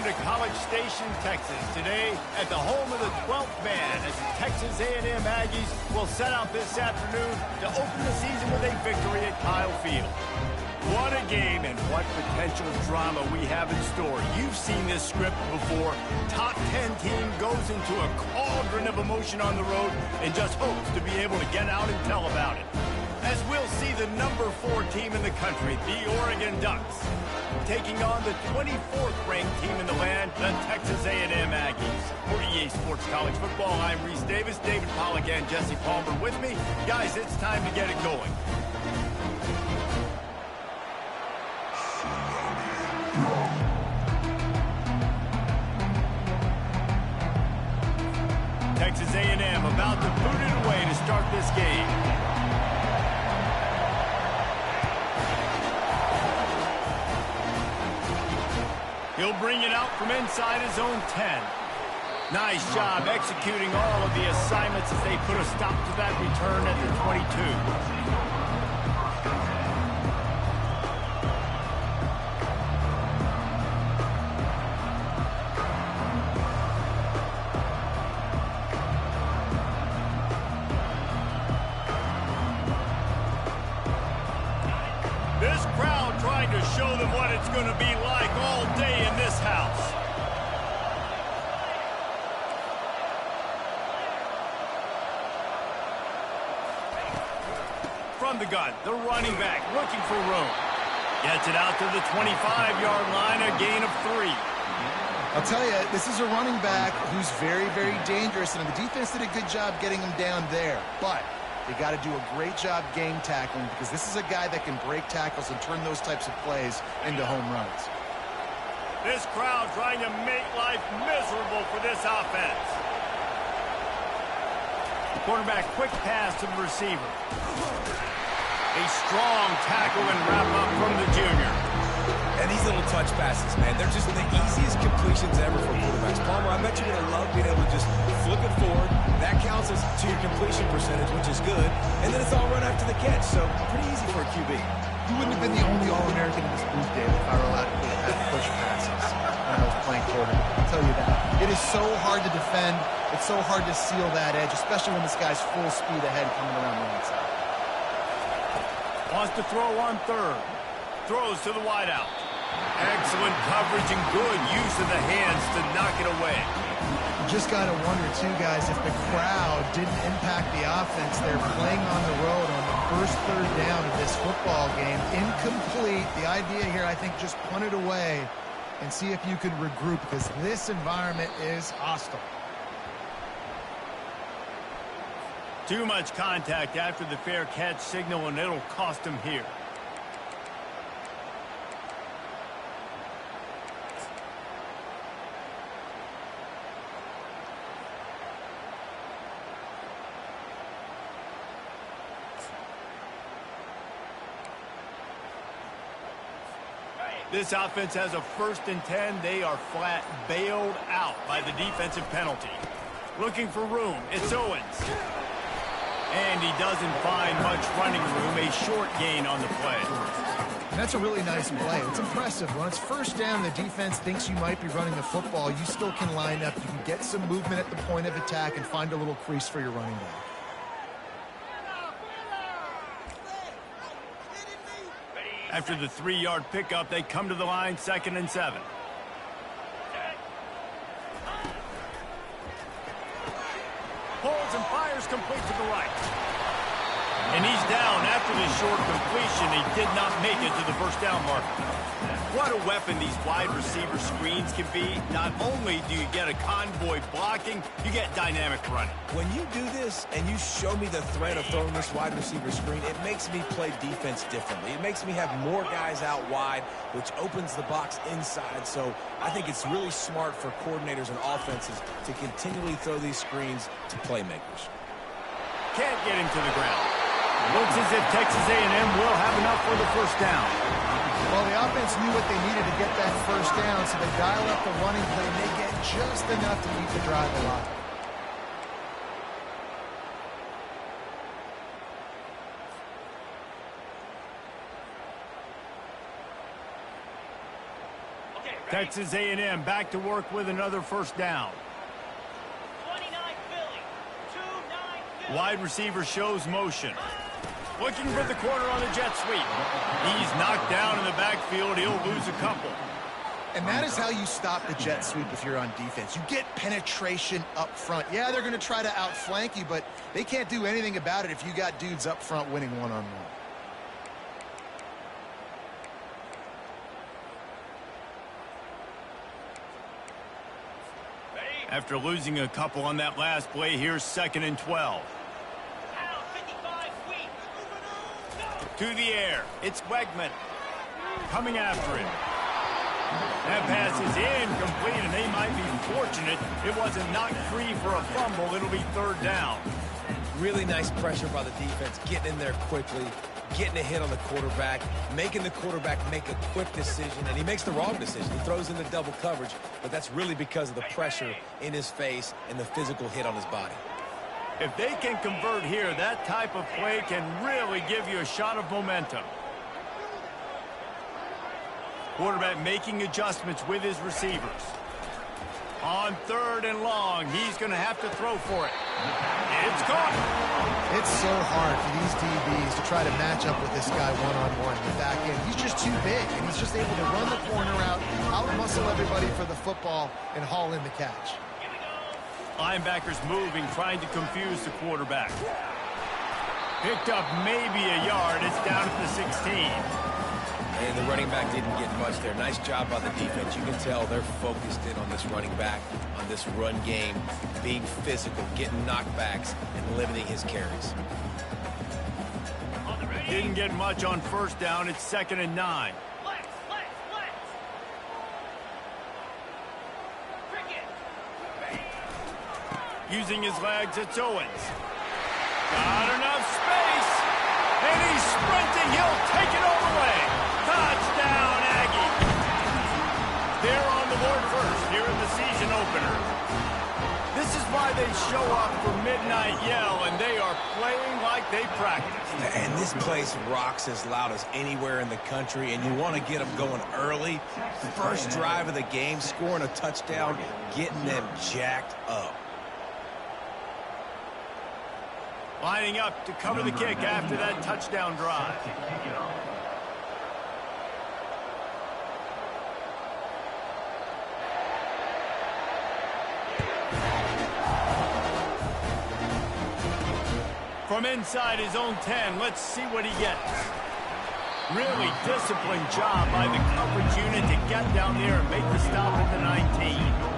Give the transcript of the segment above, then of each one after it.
welcome to College Station, Texas. Today, at the home of the 12th man, as the Texas A&M Aggies will set out this afternoon to open the season with a victory at Kyle Field. What a game and what potential drama we have in store. You've seen this script before. Top 10 team goes into a cauldron of emotion on the road and just hopes to be able to get out and tell about it. As we'll see the number 4 team in the country, the Oregon Ducks, taking on the 24th ranked team in the land, the Texas A&M Aggies. For EA Sports College Football, I'm Reese Davis, David Pollack and Jesse Palmer with me. Guys, it's time to get it going. Texas A&M about to boot it away to start this game. He'll bring it out from inside his own 10. Nice job executing all of the assignments as they put a stop to that return at the 22. This crowd trying to show them what it's going to be like all day in this house. From the gun, the running back looking for room. Gets it out to the 25-yard line, a gain of 3. I'll tell you, this is a running back who's very, very dangerous, and the defense did a good job getting him down there. But they got to do a great job game tackling because this is a guy that can break tackles and turn those types of plays into home runs. This crowd trying to make life miserable for this offense. The quarterback, quick pass to the receiver. A strong tackle and wrap up from the junior. And these little touch passes, man, they're just the easiest completions ever for quarterbacks. Palmer, I bet you're going to love being able to just flip it forward. That counts as to your completion percentage, which is good. And then it's all run after the catch, so pretty easy for a QB. You wouldn't have been the only All-American in this booth, David, if I were allowed to have push passes when I was playing quarterback. I'll tell you that. It is so hard to defend. It's so hard to seal that edge, especially when this guy's full speed ahead coming around the inside. Wants to throw on third. Throws to the wideout. Excellent coverage and good use of the hands to knock it away. You just got to wonder, too, guys, if the crowd didn't impact the offense. They're playing on the road on the first third down of this football game. Incomplete. The idea here, I think, just punt it away and see if you can regroup because this environment is hostile. Too much contact after the fair catch signal, and it'll cost him here. This offense has a 1st and 10. They are flat bailed out by the defensive penalty. Looking for room. It's Owens. And he doesn't find much running room. A short gain on the play. And that's a really nice play. It's impressive. When it's first down, the defense thinks you might be running the football. You still can line up. You can get some movement at the point of attack and find a little crease for your running back. After the 3-yard pickup, they come to the line, 2nd and 7. Pulls and fires complete to the right. And he's down after the short completion. He did not make it to the first down marker. What a weapon these wide receiver screens can be. Not only do you get a convoy blocking, you get dynamic running. When you do this and you show me the threat of throwing this wide receiver screen, it makes me play defense differently. It makes me have more guys out wide, which opens the box inside. So I think it's really smart for coordinators and offenses to continually throw these screens to playmakers. Can't get him to the ground. Looks as if Texas A&M will have enough for the first down. Well, the offense knew what they needed to get that first down, so they dial up the running play, and they get just enough to keep the drive alive. Texas A&M back to work with another first down. 29 Philly. 29 Wide receiver shows motion. Looking for the corner on the jet sweep. He's knocked down in the backfield. He'll lose a couple. And that is how you stop the jet sweep if you're on defense. You get penetration up front. Yeah, they're going to try to outflank you, but they can't do anything about it if you got dudes up front winning one-on-one. After losing a couple on that last play, here's 2nd and 12. To the air. It's Wegman. Coming after him. That pass is incomplete, and they might be fortunate it wasn't knocked free for a fumble. It'll be 3rd down. Really nice pressure by the defense, getting in there quickly, getting a hit on the quarterback, making the quarterback make a quick decision, and he makes the wrong decision. He throws into double coverage, but that's really because of the pressure in his face and the physical hit on his body. If they can convert here, that type of play can really give you a shot of momentum. Quarterback making adjustments with his receivers. On 3rd and long, he's going to have to throw for it. It's caught. It's so hard for these DBs to try to match up with this guy one-on-one in the back end. He's just too big, and he's just able to run the corner out-muscle everybody for the football, and haul in the catch. Linebackers moving, trying to confuse the quarterback. Picked up maybe a yard. It's down at the 16. And the running back didn't get much there. Nice job by the defense. You can tell they're focused in on this running back, on this run game, being physical, getting knockbacks, and limiting his carries. Didn't get much on 1st down. It's 2nd and 9. Using his legs, it's Owens. Got enough space. And he's sprinting. He'll take it all the way. Touchdown, Aggie. They're on the board first here in the season opener. This is why they show up for Midnight Yell, and they are playing like they practiced. And this place rocks as loud as anywhere in the country, and you want to get them going early. First drive of the game, scoring a touchdown, getting them jacked up. Lining up to cover the kick after that touchdown drive. From inside his own 10, let's see what he gets. Really disciplined job by the coverage unit to get down there and make the stop at the 19.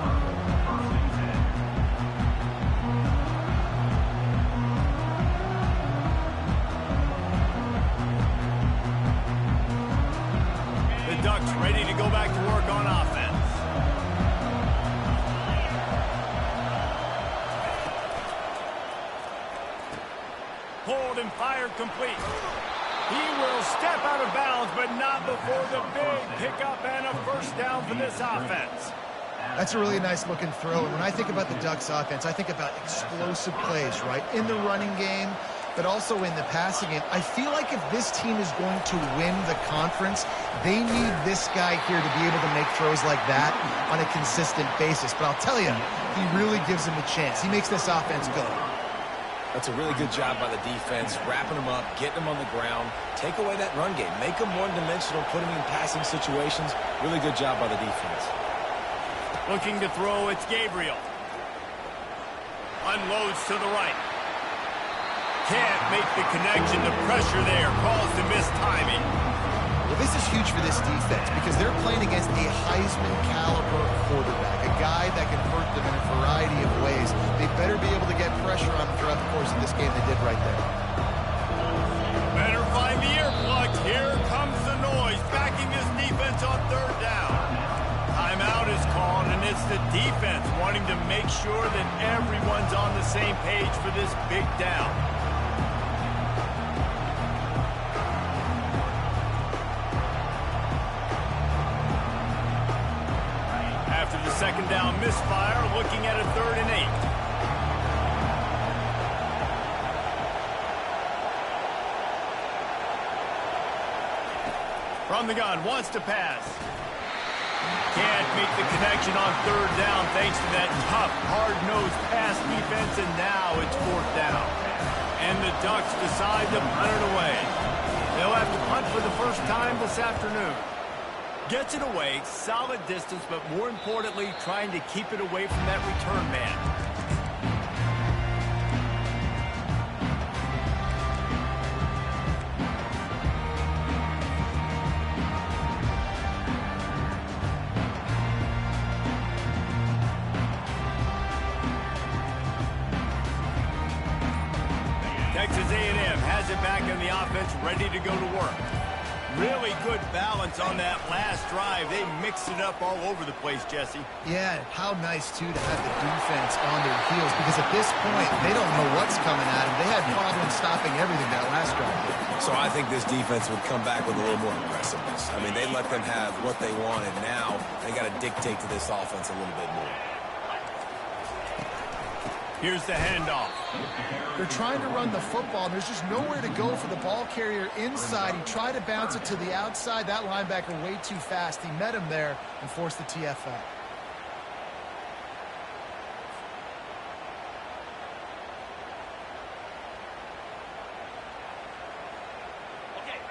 Ducks ready to go back to work on offense. Hold and fire complete. He will step out of bounds, but not before the big pickup and a 1st down for this offense. That's a really nice looking throw. And when I think about the Ducks offense, I think about explosive plays, right? In the running game, but also in the passing game. I feel like if this team is going to win the conference, they need this guy here to be able to make throws like that on a consistent basis. But I'll tell you, he really gives him a chance. He makes this offense go. That's a really good job by the defense, wrapping them up, getting them on the ground, take away that run game, make them one-dimensional, put them in passing situations. Really good job by the defense. Looking to throw, it's Gabriel. Unloads to the right. Can't make the connection. The pressure there caused the missed timing. Well, this is huge for this defense because they're playing against a Heisman-caliber quarterback, a guy that can hurt them in a variety of ways. They better be able to get pressure on him throughout the course of this game. They did right there. Better find the earplugs. Here comes the noise, backing this defense on 3rd down. Timeout is called, and it's the defense wanting to make sure that everyone's on the same page for this big down. After the 2nd down misfire, looking at a 3rd and 8. From the gun, wants to pass. Can't make the connection on third down thanks to that tough, hard-nosed pass defense, and now it's fourth down. And the Ducks decide to punt it away. They'll have to punt for the first time this afternoon. Gets it away, solid distance, but more importantly, trying to keep it away from that return man. Texas A&M has it back in the offense, ready to go to work. Really good balance on that last drive. They mixed it up all over the place, Jesse. Yeah, how nice, too, to have the defense on their heels, because at this point, they don't know what's coming at them. They had problems stopping everything that last drive. So I think this defense would come back with a little more aggressiveness. I mean, they let them have what they wanted. Now they got to dictate to this offense a little bit more. Here's the handoff. They're trying to run the football, and there's just nowhere to go for the ball carrier inside. He tried to bounce it to the outside. That linebacker way too fast. He met him there and forced the TFL.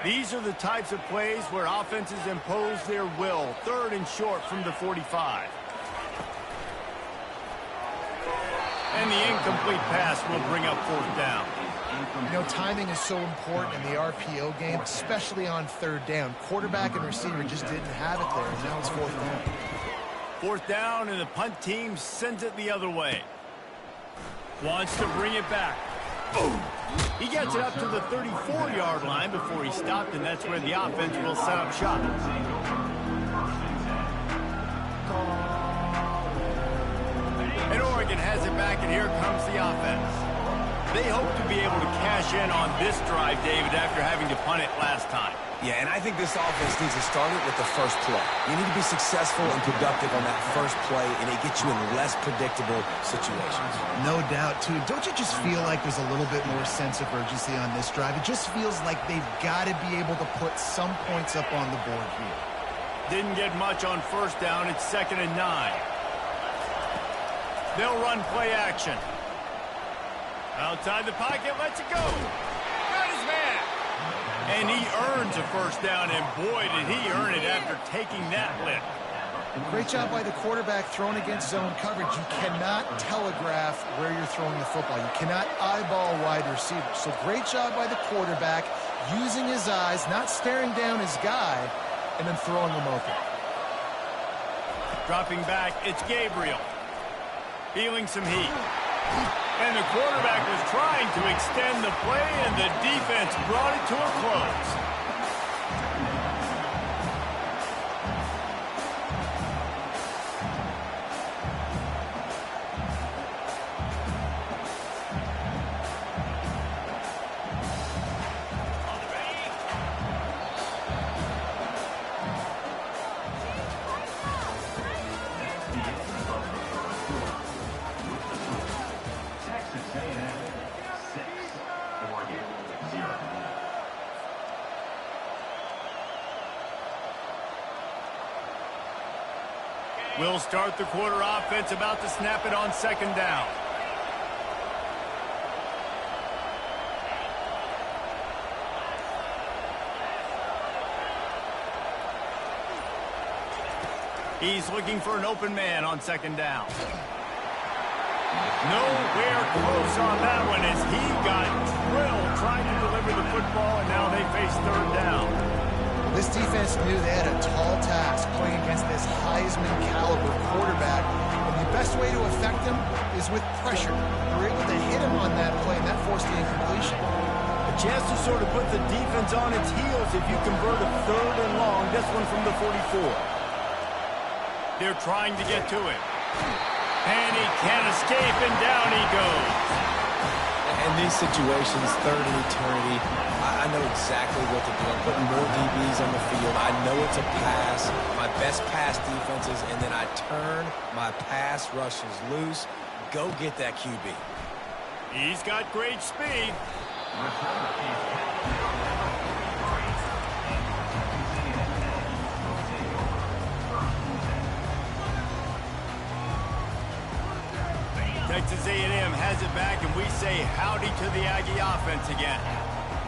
These are the types of plays where offenses impose their will. Third and short from the 45. And the incomplete pass will bring up fourth down. You know, timing is so important in the RPO game, especially on third down. Quarterback and receiver just didn't have it there, and now it's fourth down. Fourth down, and the punt team sends it the other way. Wants to bring it back. Boom. He gets it up to the 34-yard line before he stopped, and that's where the offense will set up shop. And Oregon has it back, and here comes the offense. They hope to be able to cash in on this drive, David, after having to punt it last time. Yeah, and I think this offense needs to start it with the first play. You need to be successful and productive on that first play, and it gets you in less predictable situations. No doubt, too. Don't you just feel like there's a little bit more sense of urgency on this drive? It just feels like they've got to be able to put some points up on the board here. Didn't get much on first down. It's 2nd and 9. They'll run play action. Outside the pocket, lets it go. Got his man. And he earns a first down, and boy, did he earn it after taking that lift. Great job by the quarterback throwing against zone coverage. You cannot telegraph where you're throwing the football. You cannot eyeball wide receivers. So great job by the quarterback using his eyes, not staring down his guy, and then throwing him open. Dropping back, it's Gabriel. Feeling some heat. And the quarterback was trying to extend the play, and the defense brought it to a close. We'll start the quarter offense, about to snap it on 2nd down. He's looking for an open man on 2nd down. Nowhere close on that one as he got drilled trying to deliver the football, and now they face 3rd down. This defense knew they had a tall task playing against this Heisman-caliber quarterback, and the best way to affect him is with pressure. They were able to hit him on that play, and that forced the incompletion. A chance to sort of put the defense on its heels if you convert a 3rd and long, this one from the 44. They're trying to get to it. And he can't escape, and down he goes. In these situations, 3rd and eternity, I know exactly what to do. I'm putting more DBs on the field. I know it's a pass, my best pass defenses, and then I turn my pass rushes loose. Go get that QB. He's got great speed. Texas A&M has it back, and we say howdy to the Aggie offense again.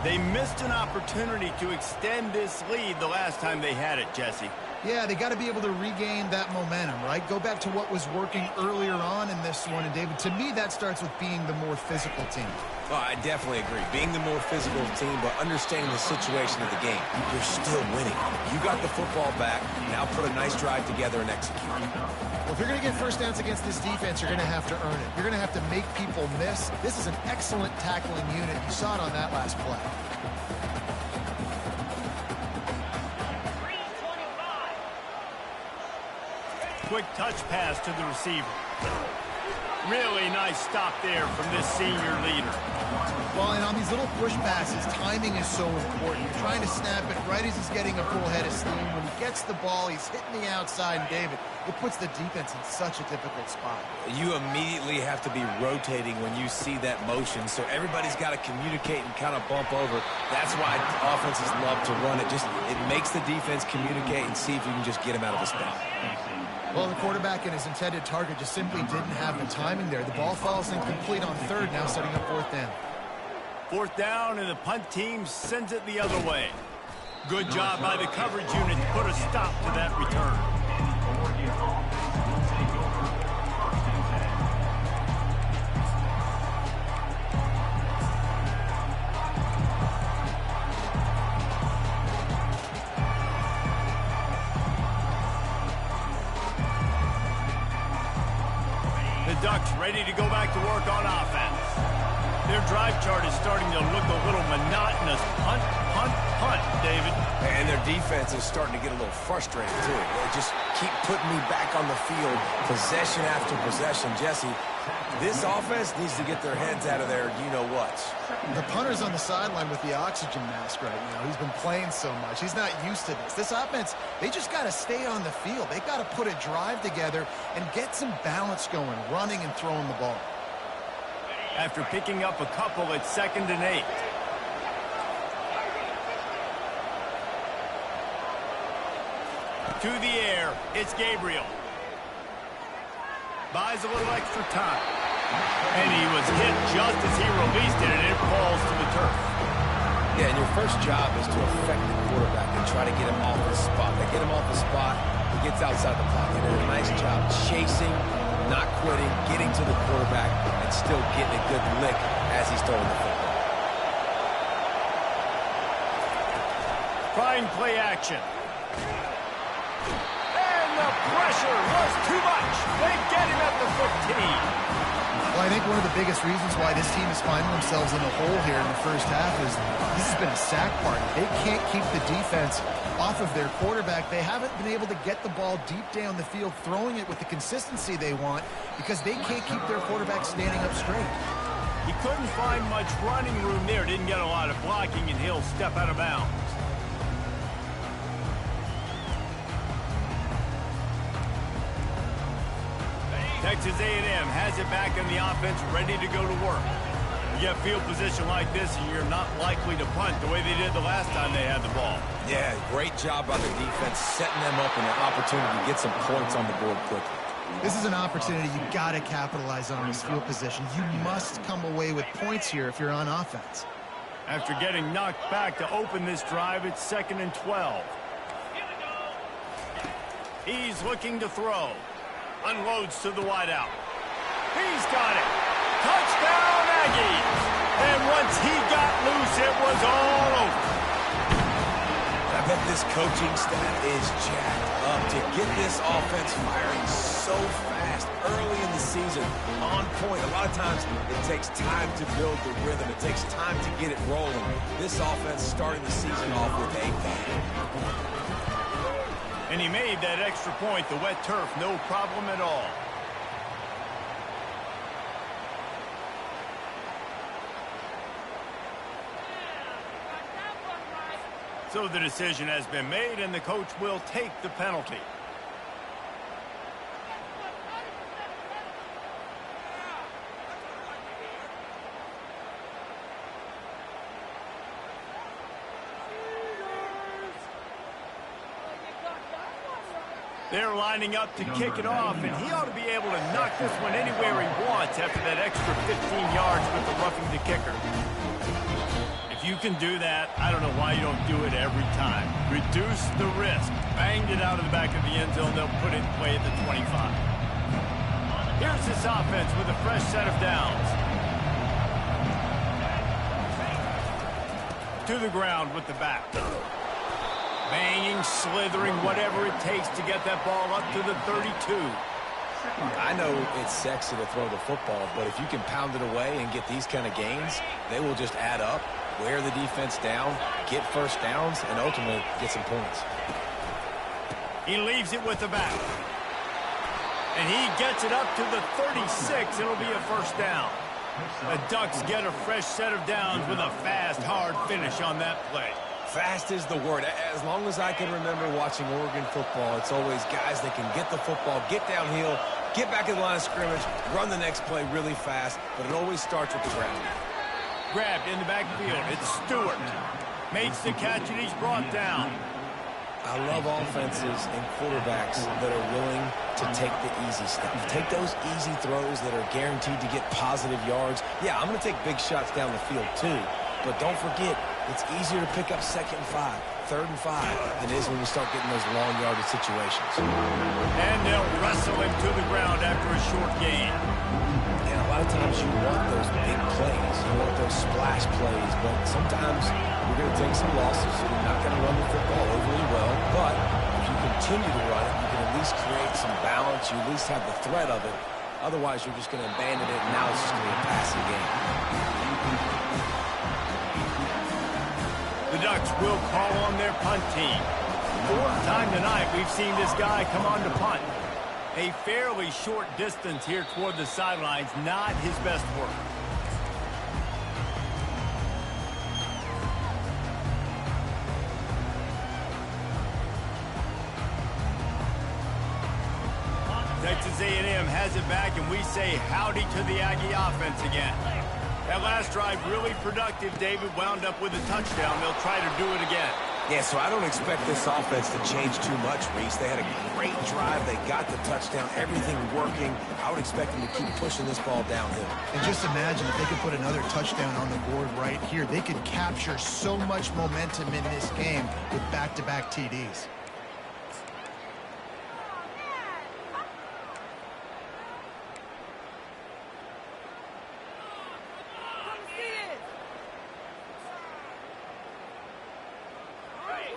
They missed an opportunity to extend this lead the last time they had it, Jesse. Yeah, they got to be able to regain that momentum, right? Go back to what was working earlier on in this one. And, David, to me, that starts with being the more physical team. Oh, I definitely agree. Being the more physical team, but understanding the situation of the game. You're still winning. You got the football back. Now put a nice drive together and execute. Well, if you're going to get first downs against this defense, you're going to have to earn it. You're going to have to make people miss. This is an excellent tackling unit. You saw it on that last play. Quick touch pass to the receiver. Really nice stop there from this senior leader. Well, and on these little push passes, timing is so important. You're trying to snap it right as he's getting a full head of steam. When he gets the ball, he's hitting the outside, and David, it puts the defense in such a difficult spot. You immediately have to be rotating when you see that motion, so everybody's got to communicate and kind of bump over. That's why offenses love to run it. It makes the defense communicate and see if you can just get him out of the spot. Well, the quarterback and his intended target just simply didn't have the timing there. The ball falls incomplete on third, now setting up fourth down. Fourth down, and the punt team sends it the other way. Good job by the coverage unit to put a stop to that return. Ducks ready to go back to work on offense. Their drive chart is starting to look a little monotonous. Punt, punt, punt, David. And their defense is starting to get a little frustrated, too. They just keep putting me back on the field, possession after possession. Jesse, this offense needs to get their heads out of there, you-know-what. The punter's on the sideline with the oxygen mask right now. He's been playing so much. He's not used to this. This offense, they just got to stay on the field. They got to put a drive together and get some balance going, running and throwing the ball. After picking up a couple, it's 2nd and 8. To the air, it's Gabriel. Buys a little extra time. And he was hit just as he released it, and it falls to the turf. Yeah, and your first job is to affect the quarterback and try to get him off the spot. They get him off the spot, he gets outside the pocket. They did a nice job chasing, not quitting, getting to the quarterback, and still getting a good lick as he's throwing the football. Fine play action. And the pressure was too much. They get him at the 15. Well, I think one of the biggest reasons why this team is finding themselves in a hole here in the first half is this has been a sack party. They can't keep the defense off of their quarterback. They haven't been able to get the ball deep down the field, throwing it with the consistency they want because they can't keep their quarterback standing up straight. He couldn't find much running room there. Didn't get a lot of blocking, and he'll step out of bounds. Texas A&M has it back in the offense, ready to go to work. You get field position like this, and you're not likely to punt the way they did the last time they had the ball. Yeah, great job by the defense, setting them up in an opportunity to get some points on the board quickly. This is an opportunity you got to capitalize on this field position. You must come away with points here if you're on offense. After getting knocked back to open this drive, it's 2nd and 12. He's looking to throw. Unloads to the wideout. He's got it. Touchdown, Aggies. And once he got loose, it was all over. I bet this coaching staff is jacked up to get this offense firing so fast early in the season, on point. A lot of times it takes time to build the rhythm. It takes time to get it rolling. This offense starting the season off with a bang. And he made that extra point, the wet turf, no problem at all. So the decision has been made, and the coach will take the penalty. They're lining up to kick it off, and he ought to be able to knock this one anywhere he wants after that extra 15 yards with the roughing the kicker. If you can do that, I don't know why you don't do it every time. Reduce the risk. Banged it out of the back of the end zone. They'll put it in play at the 25. Here's this offense with a fresh set of downs. To the ground with the back. Banging, slithering, whatever it takes to get that ball up to the 32. I know it's sexy to throw the football, but if you can pound it away and get these kind of gains, they will just add up, wear the defense down, get first downs, and ultimately get some points. He leaves it with the back. And he gets it up to the 36. It'll be a first down. The Ducks get a fresh set of downs with a fast, hard finish on that play. Fast is the word. As long as I can remember watching Oregon football, it's always guys that can get the football, get downhill, get back in the line of scrimmage, run the next play really fast, but it always starts with the ground. Grabbed in the backfield. It's Stewart. Makes the catch, and he's brought down. I love offenses and quarterbacks that are willing to take the easy stuff. Take those easy throws that are guaranteed to get positive yards. Yeah, I'm going to take big shots down the field too, but don't forget, it's easier to pick up 2nd and 5, 3rd and 5 than it is when you start getting those long yardage situations. And they'll wrestle him to the ground after a short gain. And a lot of times you want those big plays, you want those splash plays, but sometimes you're going to take some losses, so you're not going to run the football overly well. But if you continue to run it, you can at least create some balance. You at least have the threat of it. Otherwise, you're just going to abandon it, and now it's just going to be a passing game. The Ducks will call on their punt team. 4th time tonight we've seen this guy come on to punt. A fairly short distance here toward the sidelines, not his best work. Texas A&M has it back, and we say howdy to the Aggie offense again. That last drive really productive. David wound up with a touchdown. They'll try to do it again. Yeah, so I don't expect this offense to change too much, Reese. They had a great drive. They got the touchdown, everything working. I would expect them to keep pushing this ball downhill. And just imagine if they could put another touchdown on the board right here. They could capture so much momentum in this game with back-to-back TDs.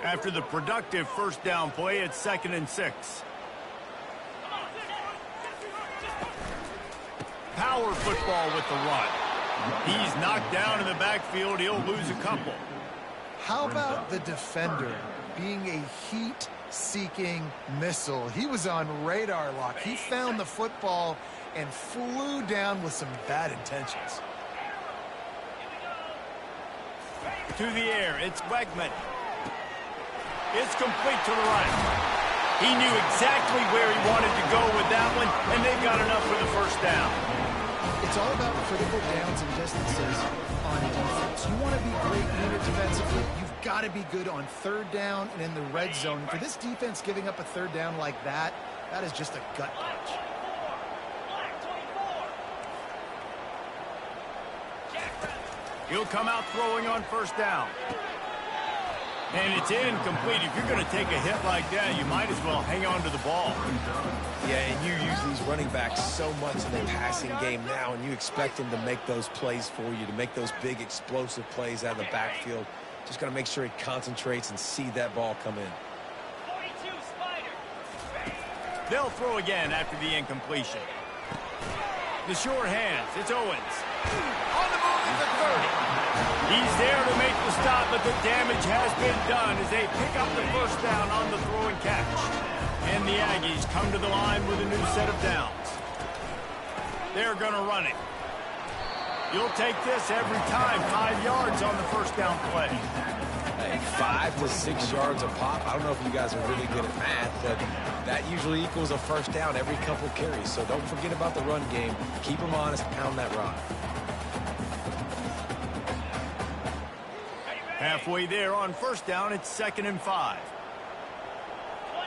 After the productive first down play, it's 2nd and 6. Power football with the run. He's knocked down in the backfield. He'll lose a couple. How about the defender being a heat-seeking missile? He was on radar lock. He found the football and flew down with some bad intentions. To the air, it's Wegman. It's complete to the right. He knew exactly where he wanted to go with that one, and they've got enough for the first down. It's all about critical downs and distances on defense. You want to be great unit defensively, you've got to be good on 3rd down and in the red zone. For this defense giving up a 3rd down like that, that is just a gut punch. He'll come out throwing on 1st down. And it's incomplete. If you're going to take a hit like that, you might as well hang on to the ball. Yeah, and you use these running backs so much in the passing game now, and you expect them to make those plays for you, to make those big explosive plays out of the backfield. Just got to make sure he concentrates and see that ball come in. 42 Spider. They'll throw again after the incompletion. The short hands. It's Owens. On the move at the 30. He's there to make the stop, but the damage has been done as they pick up the first down on the throw and catch. And the Aggies come to the line with a new set of downs. They're going to run it. You'll take this every time. 5 yards on the first down play. Hey, 5 to 6 yards a pop. I don't know if you guys are really good at math, but that usually equals a first down every couple carries. So don't forget about the run game. Keep them honest. Pound that rock. Halfway there on 1st down, it's 2nd and 5.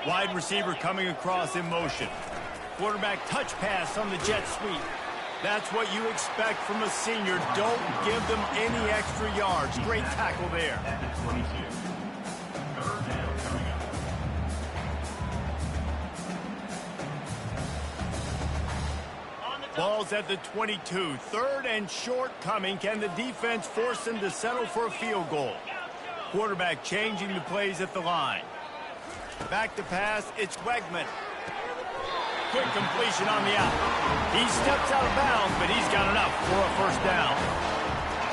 Wide receiver coming across in motion. Quarterback touch pass on the jet sweep. That's what you expect from a senior. Don't give them any extra yards. Great tackle there. Ball's at the 22. Third and short coming. Can the defense force them to settle for a field goal? Quarterback changing the plays at the line. Back to pass. It's Wegman. Quick completion on the out. He steps out of bounds, but he's got enough for a first down.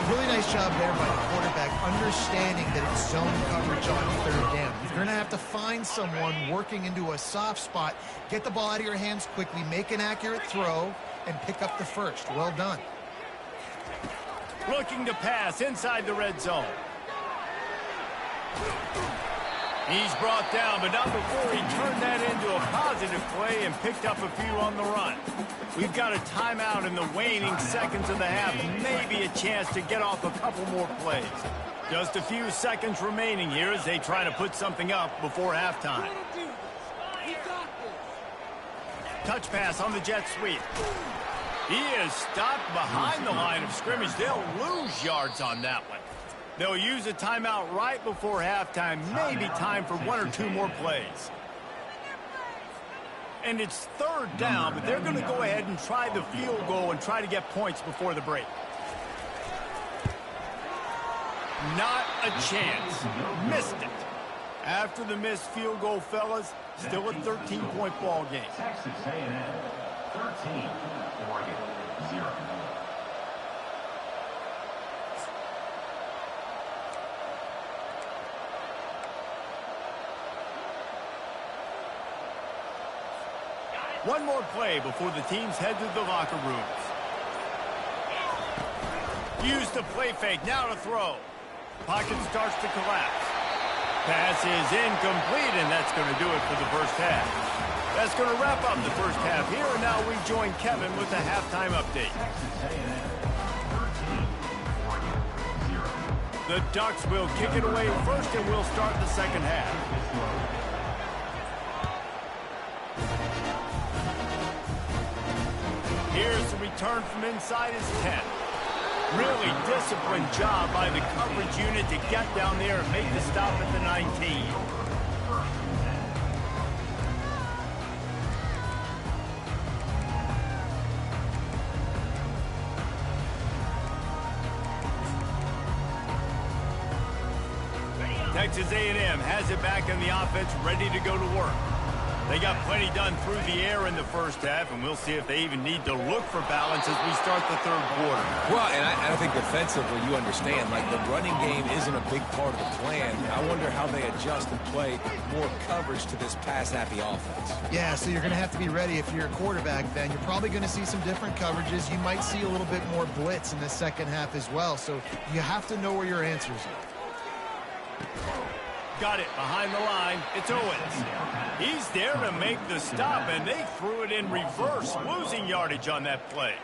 Really nice job there by the quarterback, understanding that it's zone coverage on third down. You're going to have to find someone working into a soft spot, get the ball out of your hands quickly, make an accurate throw, and pick up the first. Well done. Looking to pass inside the red zone. He's brought down, but not before he turned that into a positive play and picked up a few on the run. We've got a timeout in the waning seconds of the half. Maybe a chance to get off a couple more plays. Just a few seconds remaining here as they try to put something up before halftime. Touch pass on the jet sweep. He is stopped behind the line of scrimmage. They'll lose yards on that one. They'll use a timeout right before halftime. Maybe time for one or two more plays. And it's third down, but they're going to go ahead and try the field goal and try to get points before the break. Not a chance. Missed it. After the missed field goal, fellas, still a 13-point ball game. Texas A&M, 13, Oregon, 0. One more play before the teams head to the locker rooms. Use the play fake, now to throw. Pocket starts to collapse. Pass is incomplete, and that's going to do it for the first half. That's going to wrap up the first half here, and now we join Kevin with the halftime update. The Ducks will kick it away first, and we'll start the second half. Here's the return from inside his 10. Really disciplined job by the coverage unit to get down there and make the stop at the 19. Texas A&M has it back in the offense, ready to go to work. They got plenty done through the air in the first half, and we'll see if they even need to look for balance as we start the third quarter. Well, and I think defensively, you understand, like the running game isn't a big part of the plan. I wonder how they adjust and play more coverage to this pass-happy offense. Yeah, so you're going to have to be ready if you're a quarterback, then. You're probably going to see some different coverages. You might see a little bit more blitz in the second half as well, so you have to know where your answers are. Got it behind the line. It's Owens. He's there to make the stop, and they threw it in reverse, losing yardage on that play.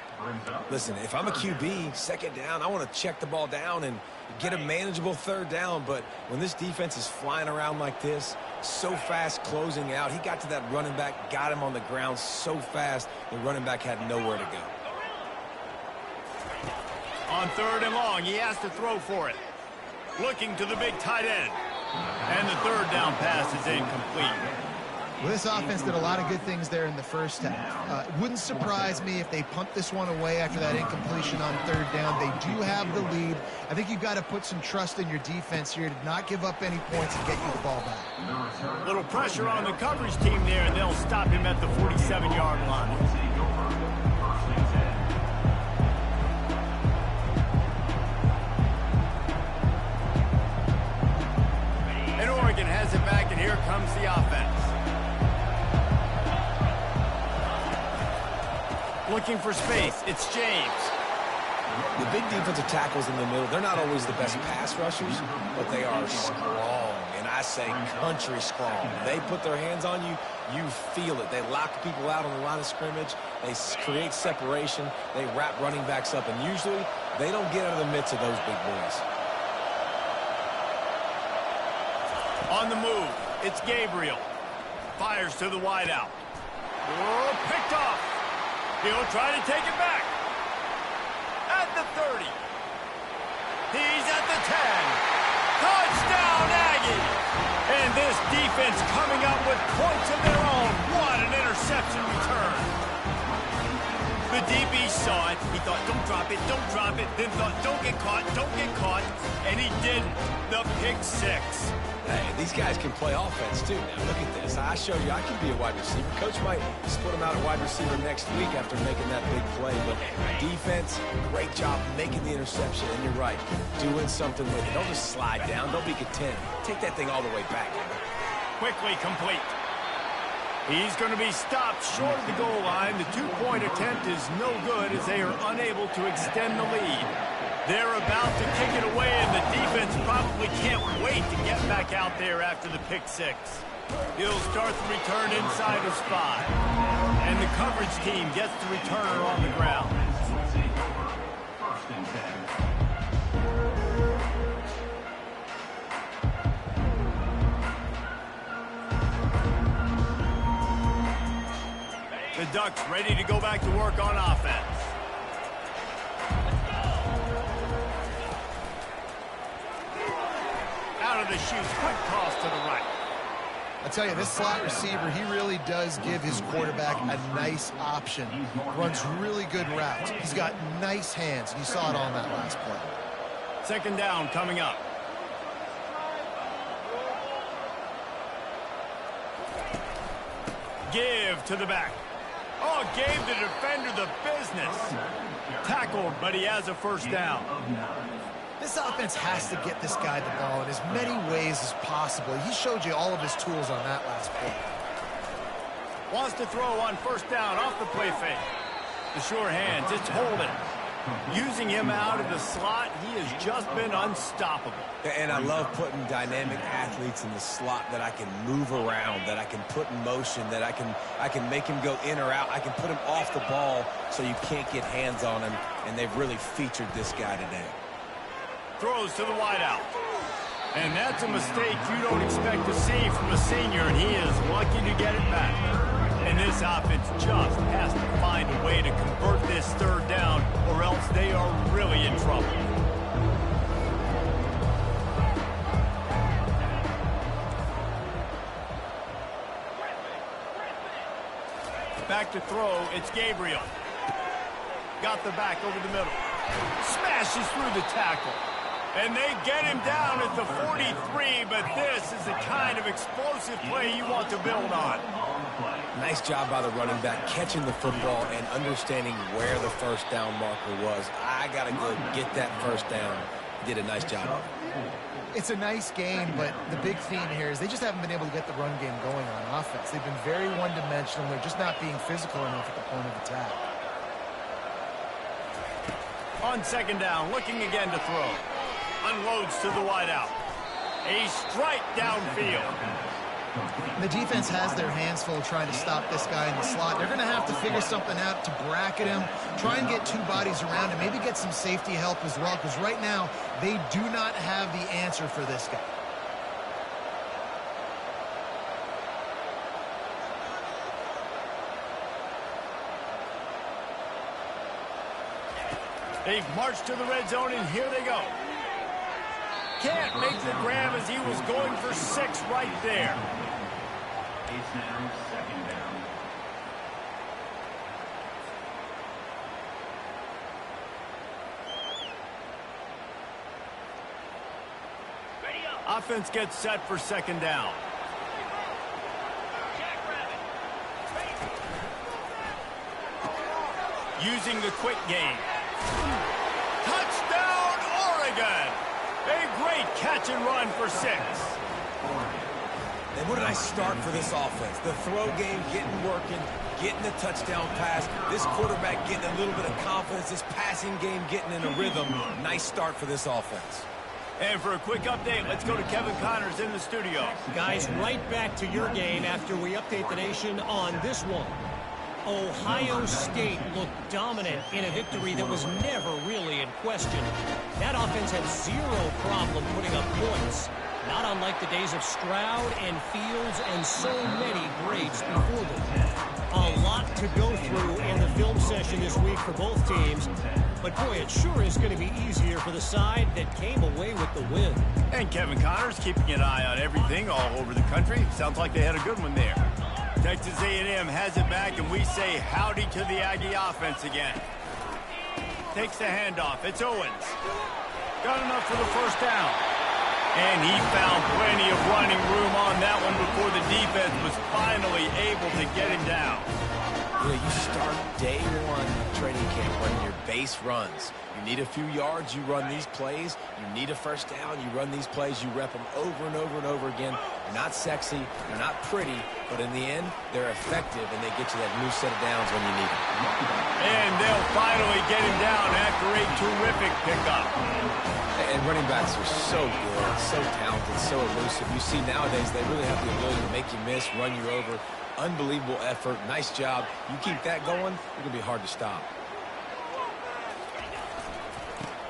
Listen, if I'm a QB, second down, I want to check the ball down and get a manageable third down. But when this defense is flying around like this, so fast closing out, he got to that running back, got him on the ground so fast, the running back had nowhere to go. On third and long, he has to throw for it. Looking to the big tight end. And the third down pass is incomplete. Well, this offense did a lot of good things there in the first half. It wouldn't surprise me if they punt this one away after that incompletion on third down. They do have the lead. I think you've got to put some trust in your defense here to not give up any points and get you the ball back. Little pressure on the coverage team there, and they'll stop him at the 47-yard line. Oregon has it back, and here comes the offense. Looking for space. It's James. The big defensive tackles in the middle, they're not always the best pass rushers, but they are strong, and I say country strong. They put their hands on you, you feel it. They lock people out on the line of scrimmage. They create separation. They wrap running backs up, and usually they don't get out of the midst of those big boys. On the move, it's Gabriel. Fires to the wideout. Oh, picked off. He'll try to take it back. At the 30. He's at the 10. Touchdown, Aggie! And this defense coming up with points of their own. What an interception return. The DB saw it. He thought, don't drop it, don't drop it. Then thought, don't get caught, don't get caught. And he didn't. The pick six. Hey, these guys can play offense, too. Now, look at this. I show you I can be a wide receiver. Coach might split him out at wide receiver next week after making that big play. But defense, great job making the interception. And you're right, doing something with it. Don't just slide down. Don't be content. Take that thing all the way back. Quickly complete. He's going to be stopped short of the goal line. The two-point attempt is no good as they are unable to extend the lead. They're about to kick it away, and the defense probably can't wait to get back out there after the pick six. He'll start the return inside his 5. And the coverage team gets the returner on the ground. First and 10. The Ducks ready to go back to work on offense. Out of the chute, quick toss to the right. I tell you, this slot receiver, he really does give his quarterback a nice option. Runs really good routes. He's got nice hands, and you saw it on that last play. Second down coming up. Give to the back. Oh, gave the defender the business. Tackled, but he has a first down. This offense has to get this guy the ball in as many ways as possible. He showed you all of his tools on that last play. Wants to throw on first down off the play fake. The sure hands, it's holding. Using him out of the slot, he has just been unstoppable. And I love putting dynamic athletes in the slot that I can move around, that I can put in motion, that I can make him go in or out. I can put him off the ball so you can't get hands on him, and they've really featured this guy today. Throws to the wideout. And that's a mistake you don't expect to see from a senior, and he is lucky to get it back. And this offense just has to find a way to convert this third down, or else they are really in trouble. Back to throw, it's Gabriel. Got the back over the middle. Smashes through the tackle. And they get him down at the 43, but this is the kind of explosive play you want to build on. Nice job by the running back, catching the football and understanding where the first down marker was. I got to go get that first down. He did a nice job. It's a nice game, but the big theme here is they just haven't been able to get the run game going on offense. They've been very one-dimensional. They're just not being physical enough at the point of attack. On second down, looking again to throw. Unloads to the wideout. A strike downfield. The defense has their hands full trying to stop this guy in the slot. They're going to have to figure something out to bracket him, try and get two bodies around him, maybe get some safety help as well, because right now they do not have the answer for this guy. They've marched to the red zone, and here they go. Can't make the grab as he was going for 6 right there. It's now second down. Offense gets set for second down. Using the quick game. Touchdown, Oregon! A great catch and run for 6. And what did I start for this offense? The throw game getting working, getting the touchdown pass, this quarterback getting a little bit of confidence, this passing game getting in a rhythm. Nice start for this offense. And for a quick update, let's go to Kevin Connors in the studio. Guys, right back to your game after we update the nation on this one. Ohio State looked dominant in a victory that was never really in question. That offense had zero problem putting up points. not unlike the days of Stroud and Fields and so many greats before them. A lot to go through in the film session this week for both teams. But, boy, it sure is going to be easier for the side that came away with the win. And Kevin Connors keeping an eye on everything all over the country. Sounds like they had a good one there. Texas A&M has it back, and we say howdy to the Aggie offense again. Takes the handoff. It's Owens. Got enough for the first down. And he found plenty of running room on that one before the defense was finally able to get him down. You know, you start day one training camp running your base runs. You need a few yards, you run these plays. You need a first down, you run these plays. You rep them over and over and over again. They're not sexy, they're not pretty, but in the end, they're effective, and they get you that new set of downs when you need them. And they'll finally get him down after a terrific pickup. And running backs are so good, so talented, so elusive. You see nowadays they really have the ability to make you miss, run you over. Unbelievable effort. Nice job. You keep that going, it's going to be hard to stop.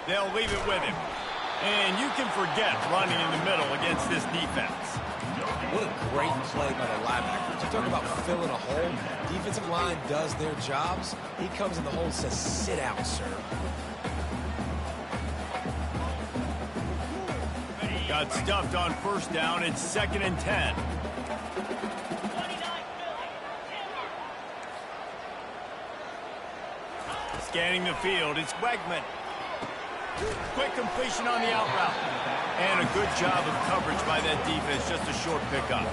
They'll leave it with him. And you can forget running in the middle against this defense. What a great play by the linebacker. You talk about filling a hole. Defensive line does their jobs. He comes in the hole and says, sit out, sir. Got stuffed on first down. It's 2nd and 10. Scanning the field, it's Wegman. Quick completion on the out route. And a good job of coverage by that defense, just a short pickup.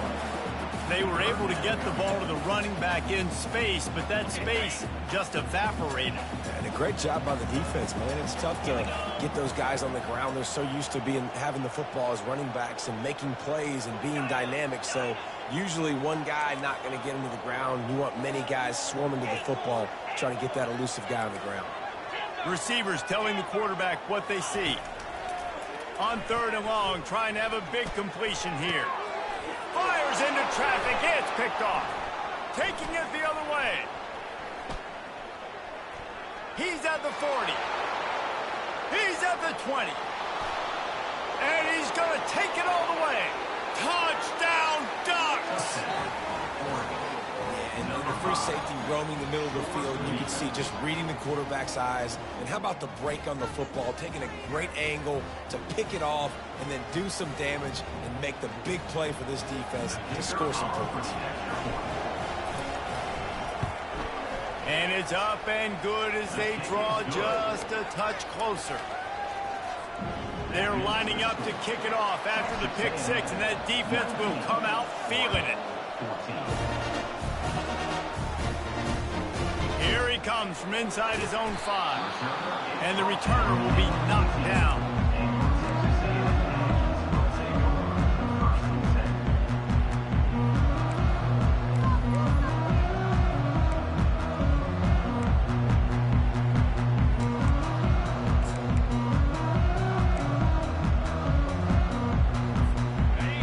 They were able to get the ball to the running back in space, but that space just evaporated. And a great job by the defense, man. It's tough to get those guys on the ground. They're so used to having the football as running backs and making plays and being dynamic. So usually one guy not going to get him to the ground. You want many guys swarming to the football, trying to get that elusive guy on the ground. Receivers telling the quarterback what they see. On 3rd and long, trying to have a big completion here. Fires into traffic. It's picked off. Taking it the other way. He's at the 40. He's at the 20. And he's going to take it all the way. Touchdown, Ducks! And the free safety roaming the middle of the field, you can see just reading the quarterback's eyes. And how about the break on the football, taking a great angle to pick it off and then do some damage and make the big play for this defense to score some points. And it's up and good as they draw just a touch closer. They're lining up to kick it off after the pick six, and that defense will come out feeling it. Here he comes from inside his own 5. And the returner will be knocked down.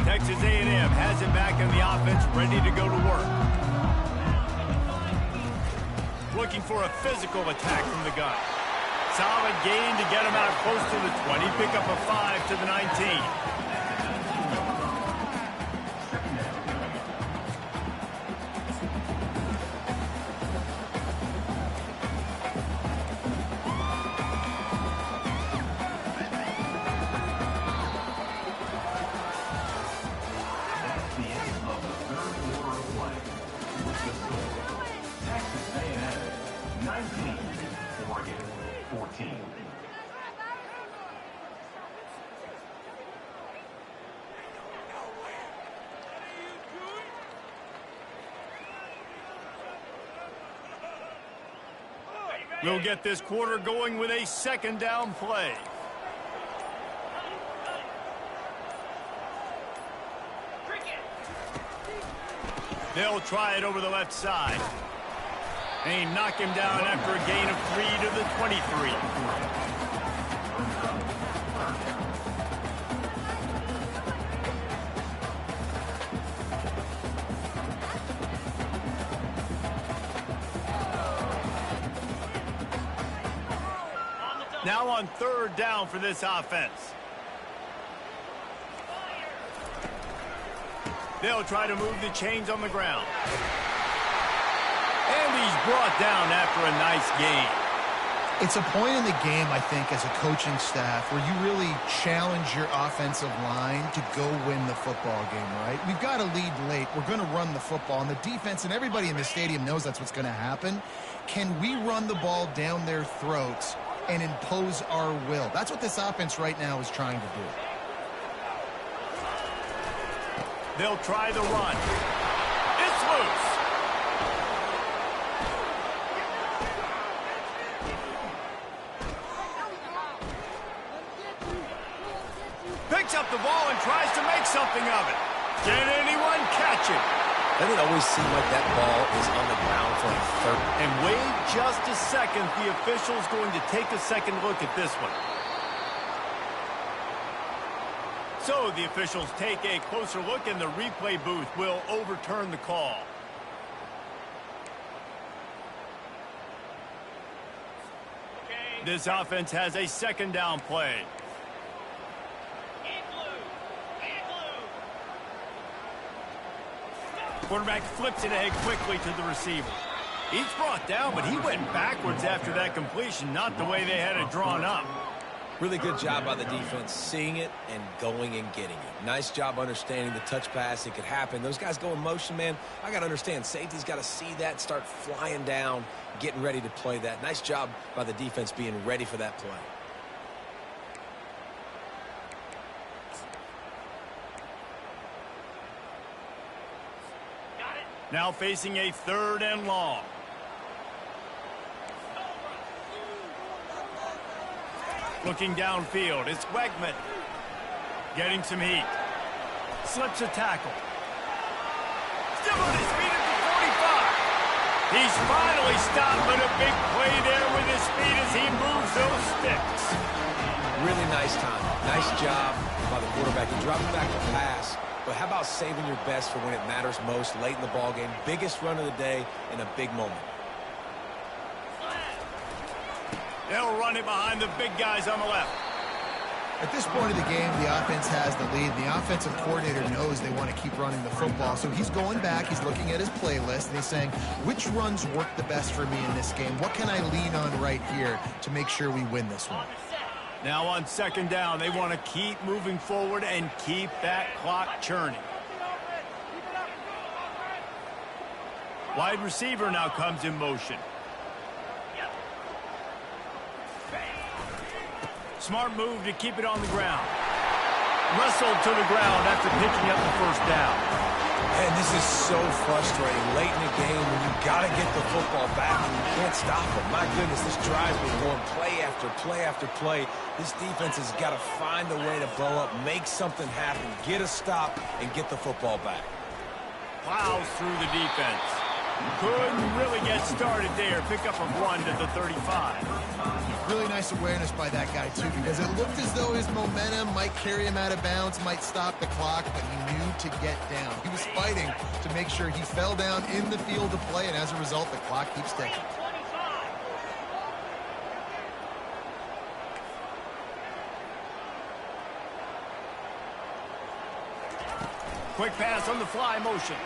Texas A&M has it back in the offense, ready to go to work. Looking for a physical attack from the gun. Solid gain to get him out close to the 20. Pick up a 5 to the 19. We'll get this quarter going with a 2nd down play. They'll try it over the left side. And he knocked him down after a gain of 3 to the 23. Now on 3rd down for this offense. They'll try to move the chains on the ground. And he's brought down after a nice gain. It's a point in the game, I think, as a coaching staff where you really challenge your offensive line to go win the football game, right? We've got to lead late. We're going to run the football. And the defense and everybody in the stadium knows that's what's going to happen. Can we run the ball down their throats and impose our will? That's what this offense right now is trying to do. They'll try the run. It's loose. Picks up the ball and tries to make something of it. Can anyone catch it? Doesn't it always seem like that ball is on the ground for a third? And wait just a second. The official's going to take a second look at this one. So the officials take a closer look, and the replay booth will overturn the call. This offense has a second down play. Quarterback flips it ahead quickly to the receiver. He's brought down, but he went backwards after that completion, not the way they had it drawn up. Really good job by the defense, seeing it and going and getting it. Nice job understanding the touch pass. It could happen. Those guys go in motion, man. I got to understand, safety's got to see that, start flying down, getting ready to play that. Nice job by the defense being ready for that play. Now facing a 3rd and long. Looking downfield, it's Wegman. Getting some heat. Slips a tackle. Still on his feet at the 45. He's finally stopped, but a big play there with his speed as he moves those sticks. Really nice time. Nice job by the quarterback. He dropped back the pass. But how about saving your best for when it matters most, late in the ballgame? Biggest run of the day in a big moment. They'll run it behind the big guys on the left. At this point of the game, the offense has the lead. The offensive coordinator knows they want to keep running the football. So he's going back, he's looking at his playlist, and he's saying, which runs work the best for me in this game? What can I lean on right here to make sure we win this one? Now on 2nd down, they want to keep moving forward and keep that clock churning. Wide receiver now comes in motion. Smart move to keep it on the ground. Wrestled to the ground after picking up the 1st down. Man, this is so frustrating late in the game when you got to get the football back and you can't stop it. My goodness, this drive's been going play after play after play. This defense has got to find a way to blow up, make something happen, get a stop, and get the football back. Plows through the defense. Couldn't really get started there. Pick up a 1 to the 35. Really nice awareness by that guy, too, because it looked as though his momentum might carry him out of bounds, might stop the clock, but he knew to get down. He was fighting to make sure he fell down in the field of play, and as a result, the clock keeps ticking. Quick pass on the fly motion.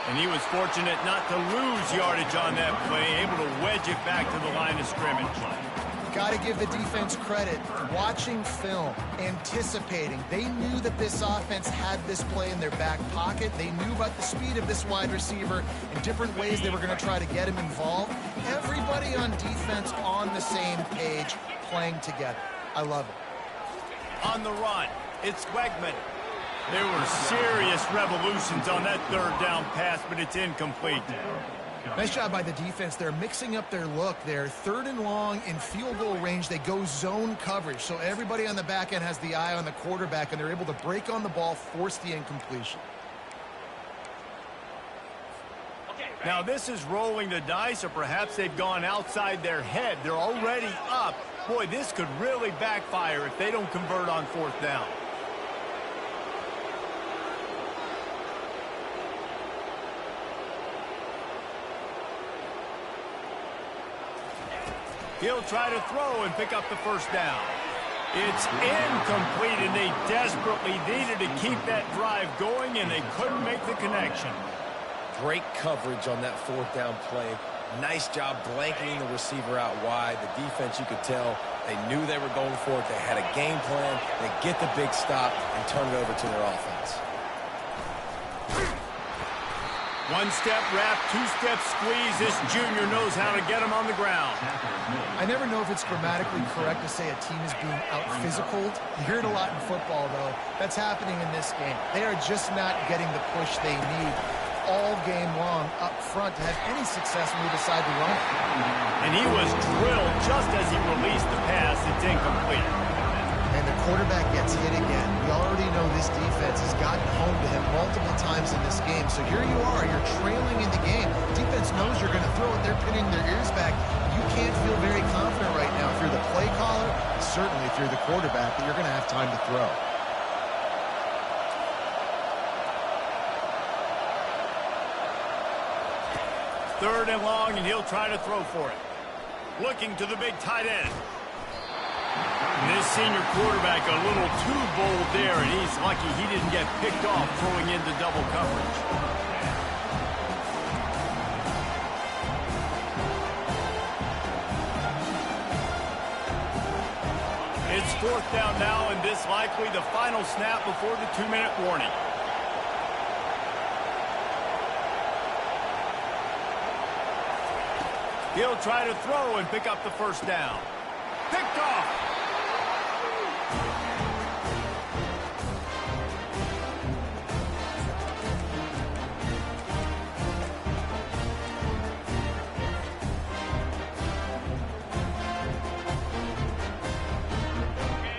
And he was fortunate not to lose yardage on that play, able to wedge it back to the line of scrimmage. Got to give the defense credit. Watching film, anticipating. They knew that this offense had this play in their back pocket. They knew about the speed of this wide receiver and different ways they were going to try to get him involved. Everybody on defense on the same page, playing together. I love it. On the run, it's Wegman. There were serious revolutions on that 3rd down pass, but it's incomplete. Nice job by the defense. They're mixing up their look. They're 3rd and long in field goal range. They go zone coverage, so everybody on the back end has the eye on the quarterback, and they're able to break on the ball, force the incompletion. Now this is rolling the dice, or perhaps they've gone outside their head. They're already up. Boy, this could really backfire if they don't convert on 4th down. He'll try to throw and pick up the 1st down. It's incomplete, and they desperately needed to keep that drive going, and they couldn't make the connection. Great coverage on that fourth down play. Nice job blanketing the receiver out wide. The defense, you could tell, they knew they were going for it. They had a game plan. They get the big stop and turn it over to their offense. One-step wrap, two-step squeeze. This junior knows how to get him on the ground. I never know if it's grammatically correct to say a team is being out-physicaled. You hear it a lot in football, though. That's happening in this game. They are just not getting the push they need all game long up front to have any success when we decide to run. And he was drilled just as he released the pass. It's incomplete. And the quarterback gets hit again. We already know this defense has gotten home to him multiple times in this game. So here you are, you're trailing in the game. Defense knows you're going to throw it. They're pinning their ears back. You can't feel very confident right now if you're the play caller, certainly if you're the quarterback, that you're going to have time to throw. Third and long, and he'll try to throw for it. Looking to the big tight end. This senior quarterback a little too bold there, and he's lucky he didn't get picked off throwing into double coverage. It's fourth down now, and this likely the final snap before the 2-minute warning. He'll try to throw and pick up the first down. Picked off.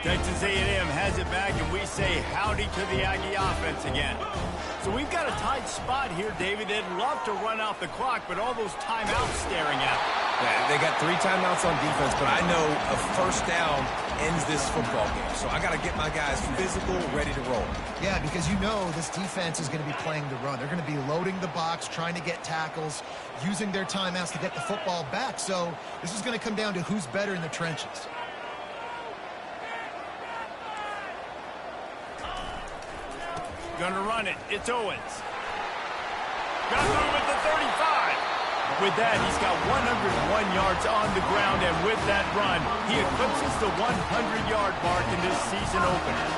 Texas A&M has it back, and we say howdy to the Aggie offense again. So we've got a tight spot here, David. They'd love to run out the clock, but all those timeouts staring at them. Yeah, they got 3 timeouts on defense, but I know a first down ends this football game. So I got to get my guys physical, ready to roll. Yeah, because you know this defense is going to be playing the run. They're going to be loading the box, trying to get tackles, using their timeouts to get the football back. So this is going to come down to who's better in the trenches. Gonna run it. It's Owens. Got through at the 35. With that, he's got 101 yards on the ground, and with that run, he eclipses the 100-yard mark in this season opener.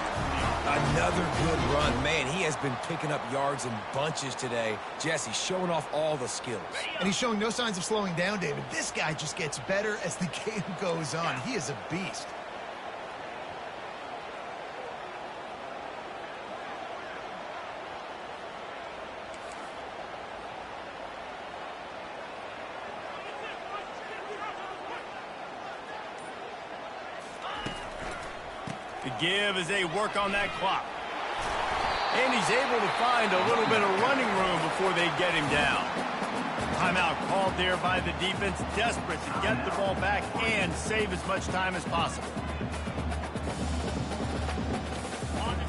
Another good run. Man, he has been picking up yards in bunches today. Jesse showing off all the skills. And he's showing no signs of slowing down, David. This guy just gets better as the game goes on. He is a beast. To give as they work on that clock. And he's able to find a little bit of running room before they get him down. Timeout called there by the defense, desperate to get the ball back and save as much time as possible.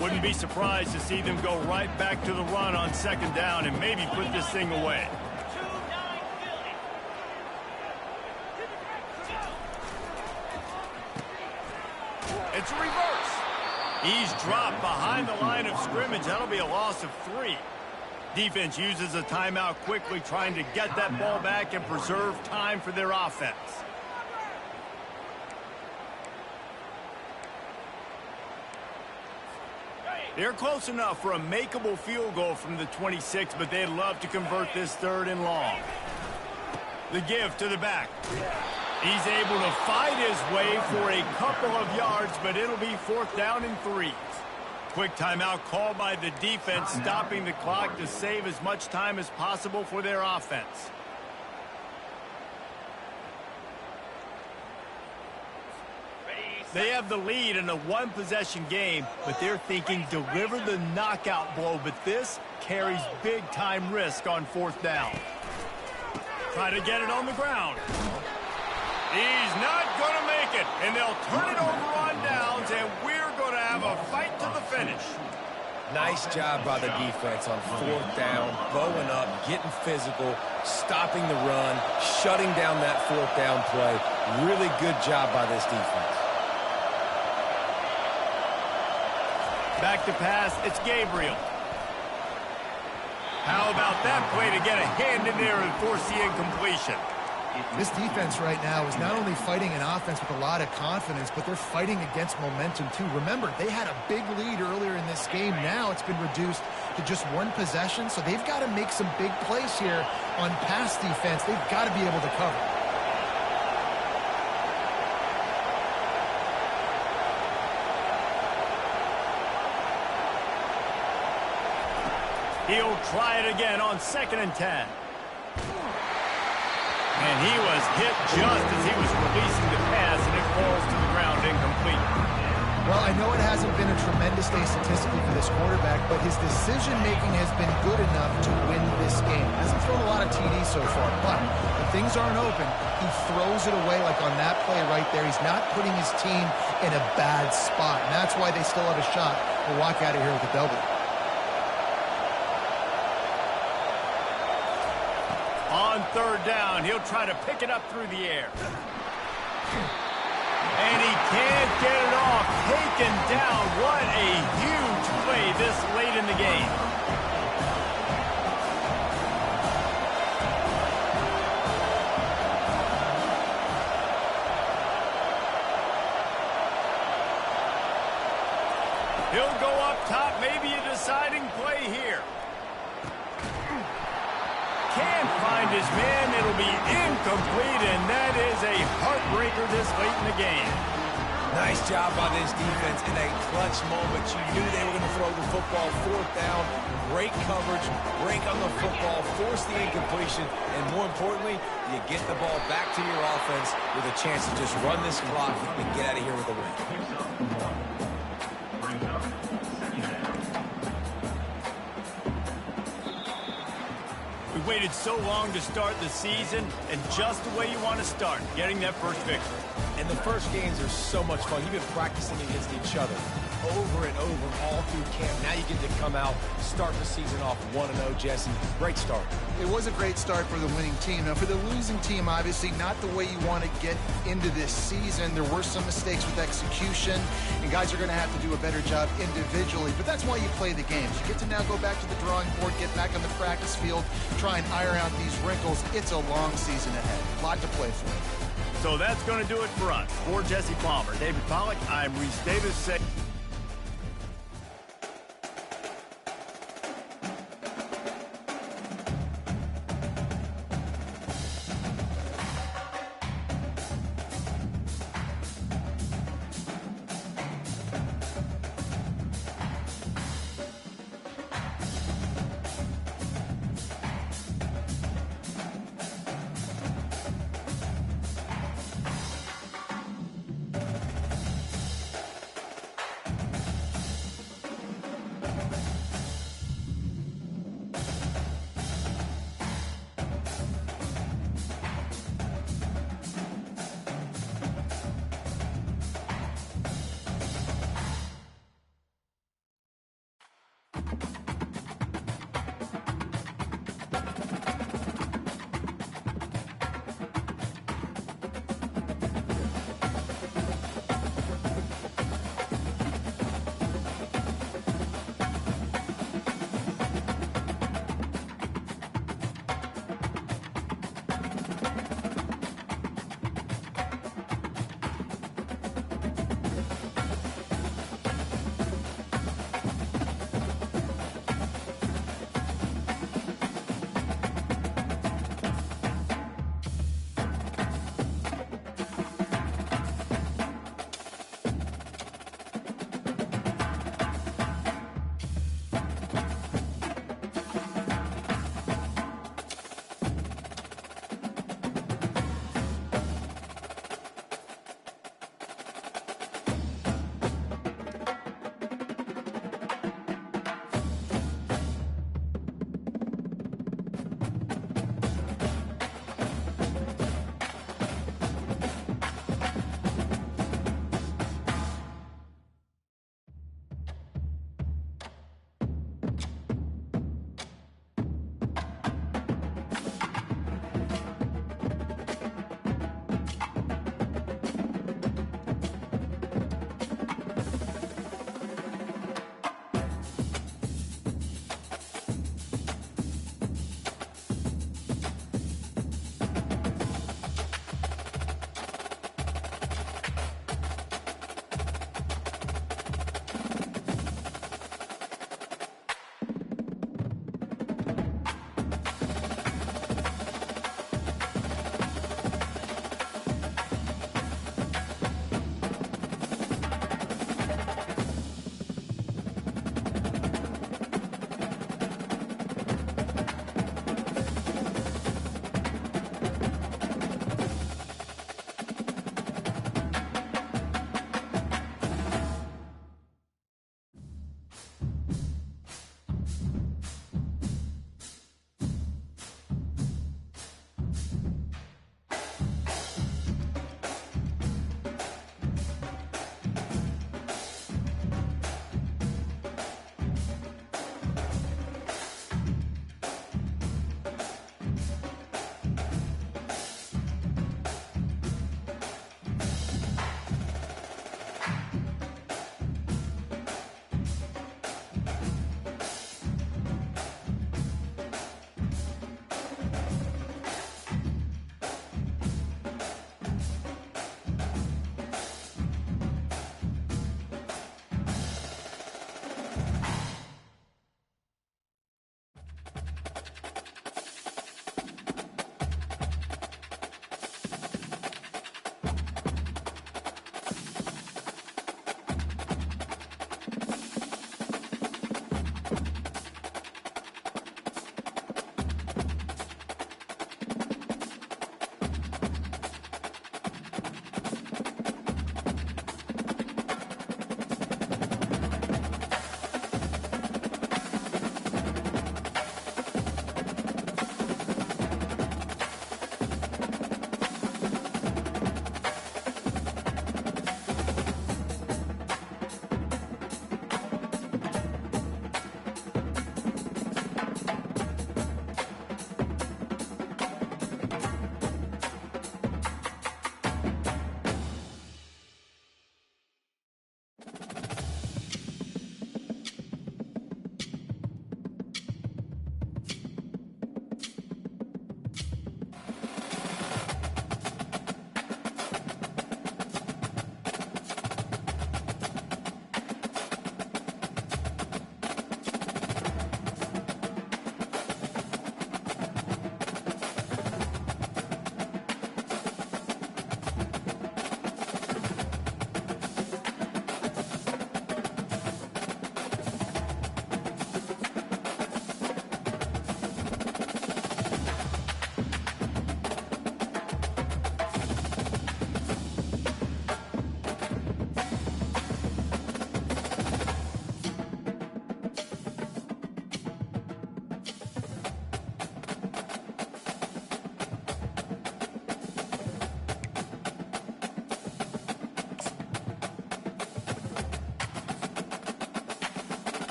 Wouldn't be surprised to see them go right back to the run on second down and maybe put this thing away. It's a reverse. He's dropped behind the line of scrimmage. That'll be a loss of 3. Defense uses a timeout quickly, trying to get that ball back and preserve time for their offense. They're close enough for a makeable field goal from the 26, but they'd love to convert this third and long. The give to the back. He's able to fight his way for a couple of yards, but it'll be fourth down and 3. Quick timeout called by the defense, stopping the clock to save as much time as possible for their offense. They have the lead in a one-possession game, but they're thinking deliver the knockout blow, but this carries big-time risk on fourth down. Try to get it on the ground. He's not going to make it, and they'll turn it over on downs, and we're going to have a fight to the finish. Nice job by the defense on fourth down, bowing up, getting physical, stopping the run, shutting down that fourth down play. Really good job by this defense. Back to pass, it's Gabriel. How about that play to get a hand in there and force the incompletion? This defense right now is not only fighting an offense with a lot of confidence, but they're fighting against momentum too. Remember, they had a big lead earlier in this game. Now it's been reduced to just one possession, so they've got to make some big plays here on pass defense. They've got to be able to cover. He'll try it again on 2nd and 10. And he was hit just as he was releasing the pass, and it falls to the ground incomplete. Well, I know it hasn't been a tremendous day statistically for this quarterback, but his decision-making has been good enough to win this game. Hasn't thrown a lot of TDs so far, but when things aren't open, he throws it away like on that play right there. He's not putting his team in a bad spot, and that's why they still have a shot to walk out of here with a W. On 3rd down, he'll try to pick it up through the air. And he can't get it off. Taken down. What a huge play this late in the game. He'll go up top. Maybe a deciding play here. Can't find his man. It'll be incomplete, and that is a heartbreaker this late in the game. Nice job by this defense in a clutch moment. You knew they were going to throw the football. 4th down, great coverage, break on the football, force the incompletion, and more importantly, you get the ball back to your offense with a chance to just run this clock and get out of here with a win. We waited so long to start the season, and just the way you want to start, getting that first victory. And the first games are so much fun. You've been practicing against each other over and over all through camp. Now you get to come out, start the season off 1-0, Jesse. Great start. It was a great start for the winning team. Now, for the losing team, obviously not the way you want to get into this season. There were some mistakes with execution, and guys are going to have to do a better job individually. But that's why you play the games. You get to now go back to the drawing board, get back on the practice field, try and iron out these wrinkles. It's a long season ahead. A lot to play for. So that's going to do it for us. For Jesse Palmer, David Pollack, I'm Reese Davis.